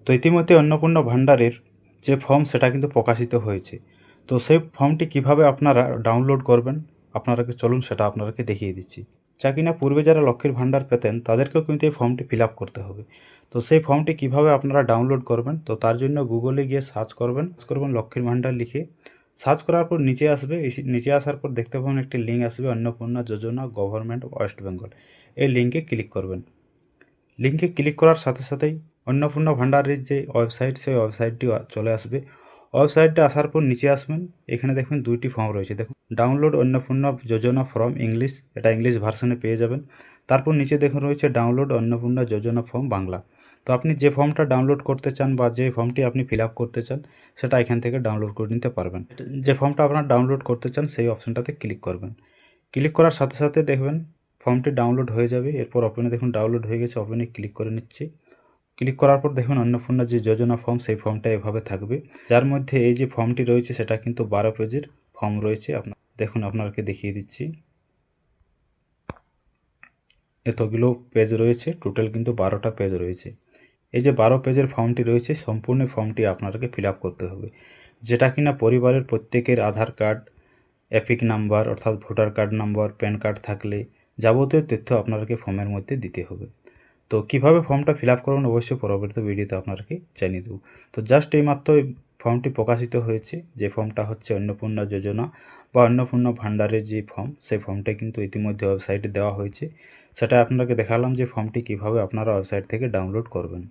তো ইতিমধ্যে অন্নপূর্ণা ভাণ্ডারের যে ফর্ম সেটা কিন্তু প্রকাশিত হয়েছে। তো সেই ফর্মটি কিভাবে আপনারা ডাউনলোড করবেন আপনারাকে চলুন সেটা আপনাদেরকে দেখিয়ে দিচ্ছি। যা কিনা পূর্বে যারা লক্ষ্মীর ভাণ্ডার পেতেন তাদেরকেও কিন্তু এই ফর্মটি ফিল আপ করতে হবে। তো সেই ফর্মটি কিভাবে আপনারা ডাউনলোড করবেন, তো তার জন্য গুগলে গিয়ে সার্চ করবেন লক্ষ্মীর ভাণ্ডার লিখে। সার্চ করার পর নিচে আসবে, নিচে আসার পর দেখতে পাবেন একটি লিঙ্ক আসবে, অন্নপূর্ণা যোজনা গভর্নমেন্ট ওয়েস্ট বেঙ্গল। এই লিঙ্কে ক্লিক করবেন। লিঙ্কে ক্লিক করার সাথে সাথেই অন্নপূর্ণা ভাণ্ডারের যে ওয়েবসাইট সেই ওয়েবসাইটটি চলে আসবে। ওয়েবসাইটে আসার পর নিচে আসবেন, এখানে দেখবেন দুইটি ফর্ম রয়েছে। দেখুন ডাউনলোড অন্নপূর্ণা যোজনা ফর্ম ইংলিশ, এটা ইংলিশ ভার্সনে পেয়ে যাবেন। তারপর নিচে দেখুন রয়েছে ডাউনলোড অন্নপূর্ণা যোজনা ফর্ম বাংলা। তো আপনি যে ফর্মটা ডাউনলোড করতে চান বা যে ফর্মটি আপনি ফিল আপ করতে চান সেটা এখান থেকে ডাউনলোড করে নিতে পারবেন। যে ফর্মটা আপনার ডাউনলোড করতে চান সেই অপশানটাতে ক্লিক করবেন। ক্লিক করার সাথে সাথে দেখবেন ফর্মটি ডাউনলোড হয়ে যাবে। এরপর ওপেনে দেখুন ডাউনলোড হয়ে গেছে, ওপেনে ক্লিক করে নিচ্ছি। ক্লিক করার পর দেখুন অন্নপূর্ণা যে যোজনা ফর্ম সেই ফর্মটা এভাবে থাকবে, যার মধ্যে এই যে ফর্মটি রয়েছে সেটা কিন্তু 12 পেজের ফর্ম রয়েছে। দেখুন আপনাকে দেখিয়ে দিচ্ছি, এতগুলো পেজ রয়েছে, টোটাল কিন্তু 12টা পেজ রয়েছে। এই যে 12 পেজের ফর্মটি রয়েছে সম্পূর্ণ ফর্মটি আপনাকে ফিল আপ করতে হবে, যেটা কিনা পরিবারের প্রত্যেকের আধার কার্ড, এপিক নাম্বার অর্থাৎ voter card number, pan card থাকলে যাবতীয় তথ্য আপনাকে ফর্মের মধ্যে দিতে হবে। তো কিভাবে ফর্মটা ফিল আপ করবেন অবশ্যই পরবর্তী ভিডিওতে আপনাকে জানিয়ে দেবো। তো জাস্ট এইমাত্র ফর্মটি প্রকাশিত হয়েছে, যে ফর্মটা হচ্ছে অন্নপূর্ণা যোজনা বা অন্নপূর্ণা ভাণ্ডারের যে ফর্ম, সেই ফর্মটা কিন্তু ইতিমধ্যে ওয়েবসাইটে দেওয়া হয়েছে। সেটা আপনাকে দেখালাম যে ফর্মটি কিভাবে আপনারা ওয়েবসাইট থেকে ডাউনলোড করবেন।